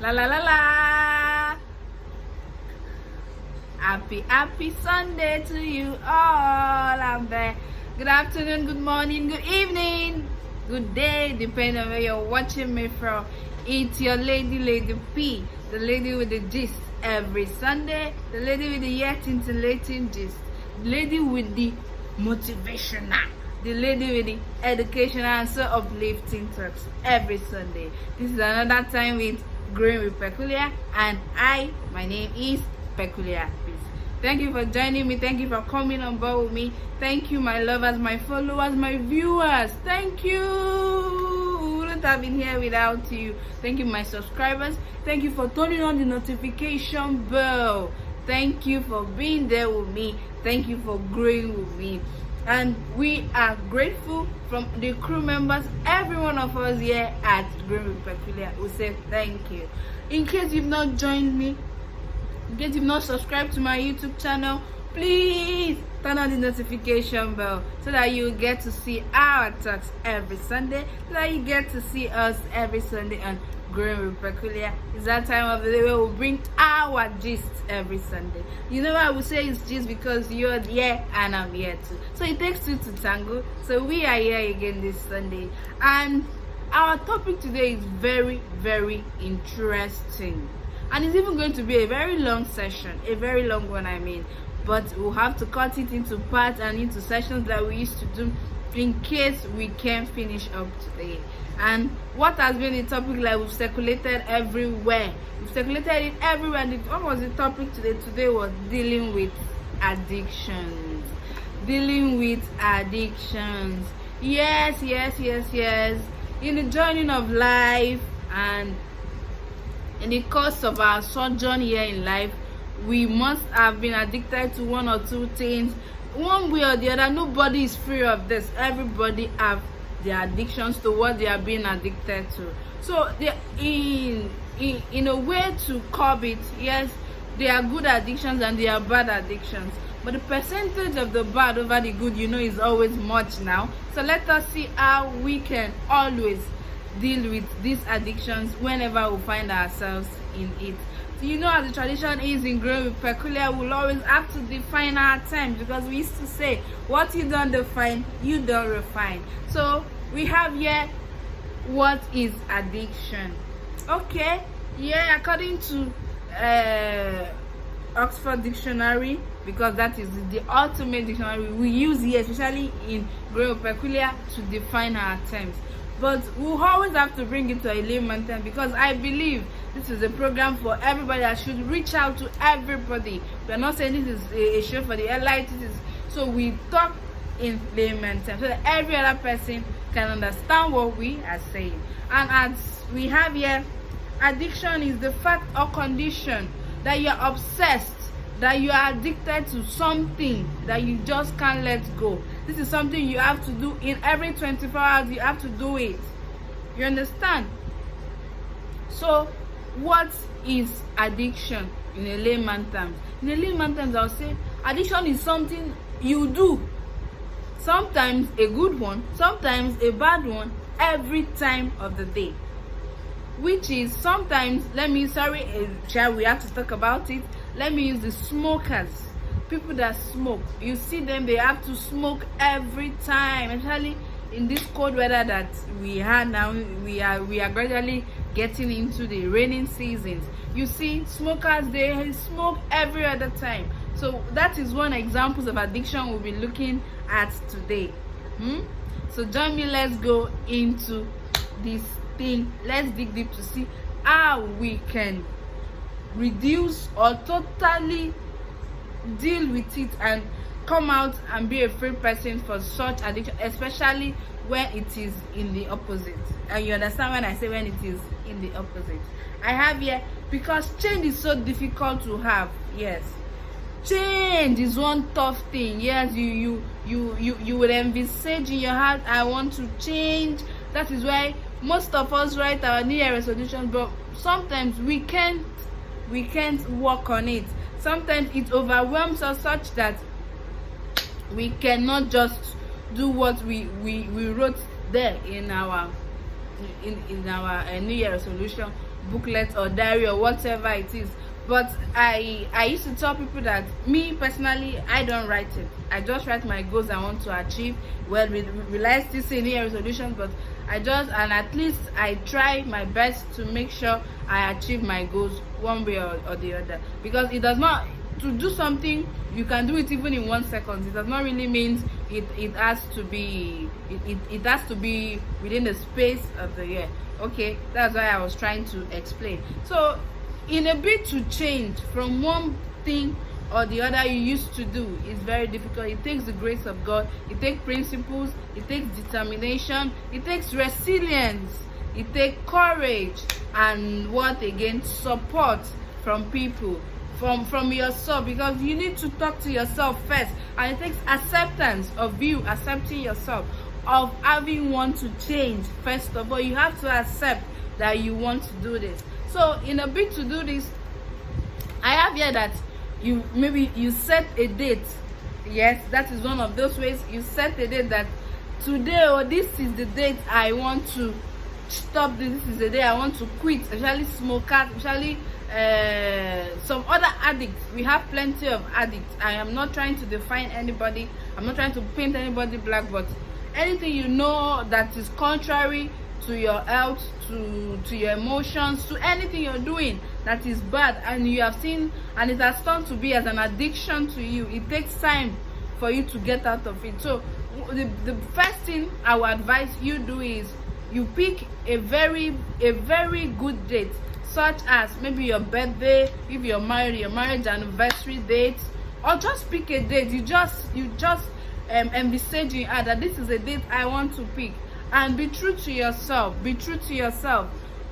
La la la la. Happy Sunday to you all out there. Good afternoon, good morning, good evening, good day, depending on where you're watching me from. It's your Lady P, the lady with the gist every Sunday, the lady with the yet scintillating gist, the lady with the motivational, the lady with the educational and so uplifting talks every Sunday. This is another time with Growing with Peculiar, and my name is Peculiar. Please. Thank you for joining me. Thank you for coming on board with me. Thank you, my lovers, my followers, my viewers. Thank you. We wouldn't have been here without you. Thank you, my subscribers. Thank you for turning on the notification bell. Thank you for being there with me. Thank you for growing with me. And we are grateful from the crew members, every one of us here at Growing with Peculiar. We say thank you. In case you've not joined me, in case you've not subscribed to my YouTube channel, please turn on the notification bell so that you get to see our talks every Sunday, so that you get to see us every Sunday on Growing with Peculiar. It's that time of the day where we bring our gist every Sunday. You know why I would say it's gist? Because you're here and I'm here too. So it takes two to tango. So we are here again this Sunday. And our topic today is very, very interesting. And it's even going to be a very long session. A very long one, I mean. But we'll have to cut it into parts and into sessions that we used to do in case we can't finish up today. And what has been the topic? Like, we've circulated everywhere. We've circulated it everywhere. What was the topic today? Today was dealing with addictions. Dealing with addictions. Yes. In the journey of life and in the course of our sojourn here in life, we must have been addicted to one or two things. One way or the other, nobody is free of this. Everybody have their addictions to what they are being addicted to. So they in a way to curb it, yes, there are good addictions and there are bad addictions. But the percentage of the bad over the good, is always much now. So let us see how we can always deal with these addictions whenever we find ourselves in it. So as the tradition is in Growing with Peculiar, we'll always have to define our terms, because we used to say, what you don't define, you don't refine. So we have here, what is addiction? Okay, according to Oxford Dictionary, because that is the ultimate dictionary we use here, especially in Growing with Peculiar, to define our terms. But we'll always have to bring it to a layman term, because I believe this is a program for everybody that should reach out to everybody. We're not saying this is a show for the elites. So we talk in layman terms so that every other person can understand what we are saying. And as we have here, addiction is the fact or condition that you're obsessed, that you are addicted to something that you just can't let go. This is something you have to do in every 24 hours. You have to do it. You understand? So what is addiction in a layman terms? In a layman terms, I'll say addiction is something you do. Sometimes a good one, sometimes a bad one, every time of the day. Which is sometimes, we have to talk about it. Let me use the smokers. People that smoke, you see them, they have to smoke every time, especially in this cold weather that we have now. We are gradually getting into the raining seasons. You see smokers, they smoke every other time. So that is one example of addiction we'll be looking at today. So join me, let's go into this thing. Let's dig deep to see how we can reduce or totally deal with it and come out and be a free person for such addiction, especially when it is in the opposite. And you understand when I say when it is in the opposite. I have here, because change is so difficult to have. Yes, change is one tough thing. Yes, you would envisage in your heart, I want to change. That is why most of us write our New Year resolutions, but sometimes we can't work on it. Sometimes it overwhelms us such that we cannot just do what we wrote there in our New Year resolution. booklet or diary or whatever it is. But I used to tell people that me personally, I don't write it. I just write my goals I want to achieve. Well, we realize this in here resolutions, but and at least I try my best to make sure I achieve my goals one way or the other. Because it does not, to do something, you can do it even in 1 second. It does not really mean it has to be it has to be within the space of the year. Okay, that's why I was trying to explain. So in a bit to change from one thing or the other you used to do is very difficult. It takes the grace of God, it takes principles, it takes determination, it takes resilience, it takes courage, and what again, support from people, from yourself, because you need to talk to yourself first, and it takes acceptance of you accepting yourself, of having want to change. First of all, you have to accept that you want to do this. So in a bit to do this, I have here that you set a date. Yes, that is one of those ways. You set a date that today, or this is the date I want to stop this is the day I want to quit, especially smokers, especially some other addicts. We have plenty of addicts. I am not trying to define anybody, I'm not trying to paint anybody black, but anything you know that is contrary to your health, to your emotions, to anything you're doing that is bad, and you have seen and it has turned to be as an addiction to you, it takes time for you to get out of it. So the first thing I would advise you do is you pick a very good date, such as maybe your birthday, if you're married, your marriage anniversary date, or just pick a date. You just envisage in that this is a date I want to pick, and be true to yourself.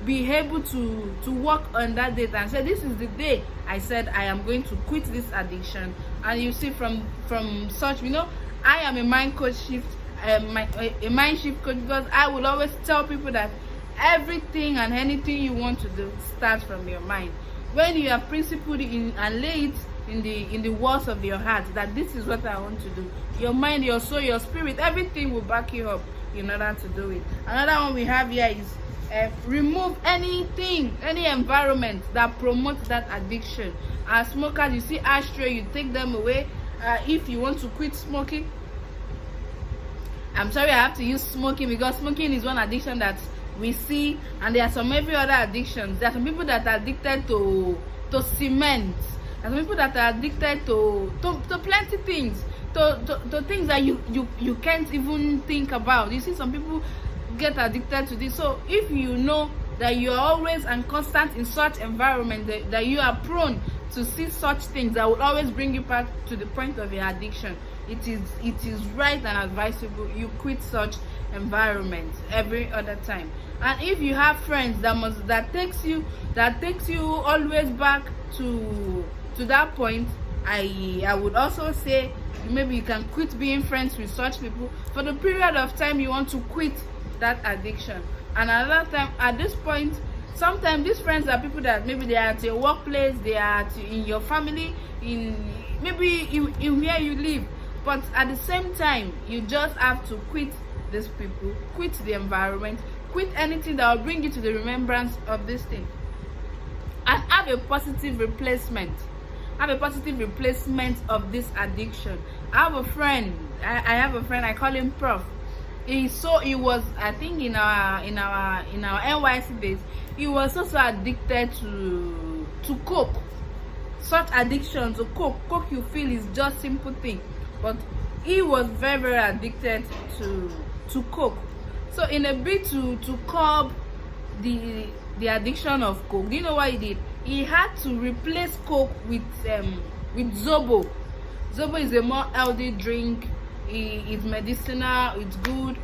Be able to work on that date and say, this is the day I said I am going to quit this addiction. And you see, from such, I am a mind coach shift, a mind shift coach, because I will always tell people that everything and anything you want to do starts from your mind. When you are principled in and lay it in the walls of your heart that this is what I want to do, your mind, your soul, your spirit, everything will back you up in order to do it. Another one we have here is remove any environment that promotes that addiction. As smokers, you see ashtray, you take them away. If you want to quit smoking, I'm sorry I have to use smoking, because smoking is one addiction that we see, and there are some every other addictions. There are some people that are addicted to cement. There are some people that are addicted to plenty things, to things that you can't even think about. You see, some people get addicted to this. So if you know that you are always and constant in such environment, that you are prone to see such things that will always bring you back to the point of your addiction, it is right and advisable you quit such environment every other time. And if you have friends that takes you always back to that point, I would also say maybe you can quit being friends with such people for the period of time you want to quit that addiction. And another time, at this point, sometimes these friends are people that maybe they are at your workplace, they are in your family, in maybe in where you live, but at the same time you just have to quit these people, quit the environment, quit anything that will bring you to the remembrance of this thing, and have a positive replacement. Have a positive replacement of this addiction. I have a friend, I call him Prof. He was, I think, in our NYC days, he was also addicted to coke. Such addiction to coke you feel is just simple thing, but he was very addicted to coke. So in a bit to curb the addiction of coke, do you know what he did? He had to replace coke with Zobo. Zobo is a more healthy drink. It's medicinal, it's good,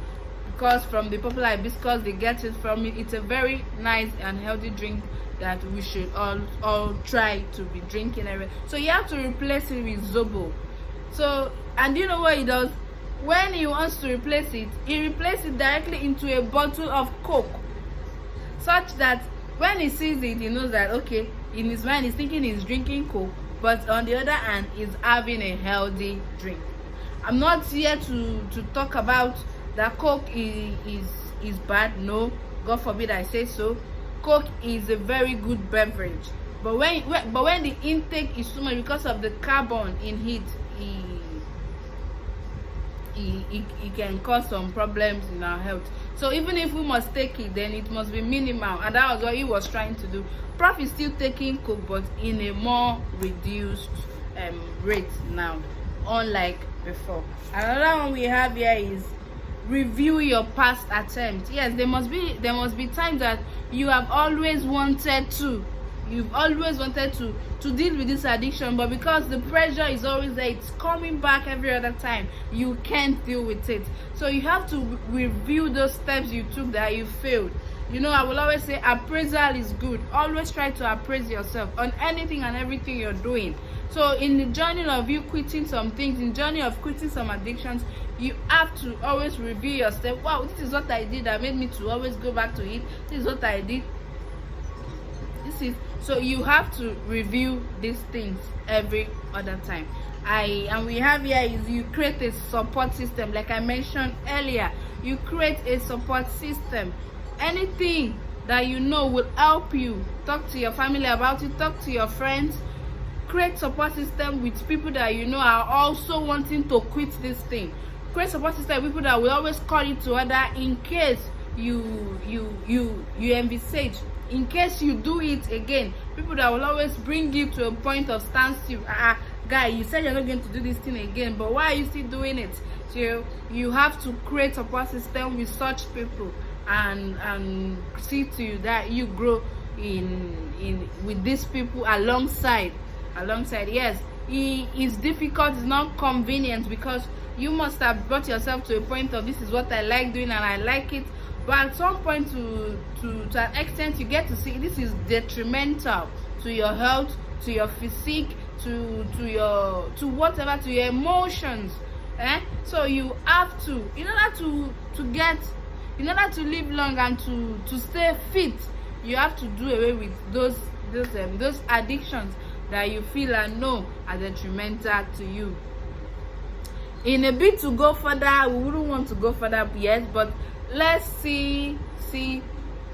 because from the popular hibiscus they get it from it. It's a very nice and healthy drink that we should all try to be drinking every. So you have to replace it with Zobo. So, and you know what he does? When he wants to replace it, he replaces it directly into a bottle of coke, such that when he sees it, he knows that okay, in his mind he's thinking he's drinking coke, but on the other hand he's having a healthy drink. I'm not here to talk about that coke is bad. No, God forbid I say so. Coke is a very good beverage, but when the intake is too much because of the carbon in it, it can cause some problems in our health. So even if we must take it, then it must be minimal, and that was what he was trying to do. Prof is still taking Coke, but in a more reduced rate now, unlike before. Another one we have here is review your past attempts. Yes, there must be times that you've always wanted to deal with this addiction, but because the pressure is always there, it's coming back every other time, you can't deal with it. So you have to review those steps you took that you failed. You know, I will always say appraisal is good. Always try to appraise yourself on anything and everything you're doing. So in the journey of you quitting some things, in the journey of quitting some addictions, you have to always review your step. Wow, this is what I did that made me to always go back to it. This is what I did. So you have to review these things every other time. And we have here is you create a support system. Like I mentioned earlier, you create a support system. Anything that you know will help you, talk to your family about it, talk to your friends. Create support system with people that you know are also wanting to quit this thing. Create support system with people that will always call you to order in case you envisage, in case you do it again. People that will always bring you to a point of standstill. Guy, you said you're not going to do this thing again, but why are you still doing it? So you have to create a support system with such people and see to you that you grow in with these people alongside. Yes, it's difficult, it's not convenient, because you must have brought yourself to a point of this is what I like doing and I like it, but at some point to an extent you get to see this is detrimental to your health, to your physique, to whatever, to your emotions. So you have to, in order to live long and to stay fit, you have to do away with those addictions that you feel and know are detrimental to you. In a bit to go further, we wouldn't want to go further yet, but let's see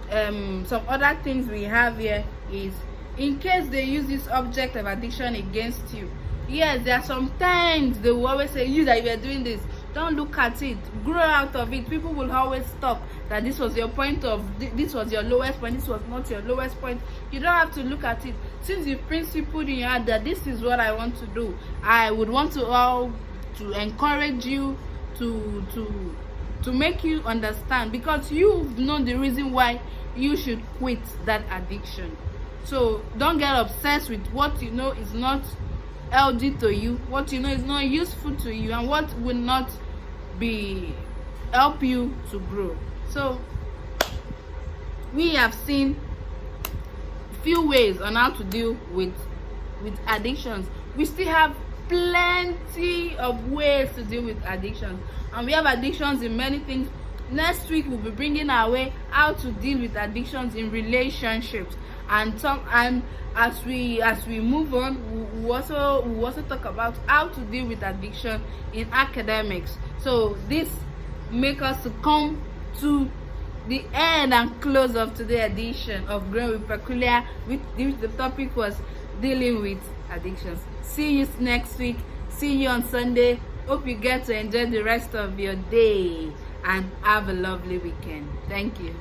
some other things we have here is, in case they use this object of addiction against you. Yes, there are some times they will always say, you that you are doing this, don't look at it, grow out of it. People will always talk that this was your point of, this was your lowest point, this was not your lowest point. You don't have to look at it. Since you've principled in your heart that this is what I want to do, I would want to encourage you to make you understand, because you know the reason why you should quit that addiction. So don't get obsessed with what you know is not healthy to you, what you know is not useful to you, and what will not help you to grow. So we have seen few ways on how to deal with addictions. We still have plenty of ways to deal with addictions, and we have addictions in many things. Next week we'll be bringing our way how to deal with addictions in relationships, and as we move on, we also talk about how to deal with addiction in academics. So this make us to come to the end and close of today's edition of Growing with Peculiar, which the topic was dealing with addictions. See you next week. See you on Sunday. Hope you get to enjoy the rest of your day and have a lovely weekend. Thank you.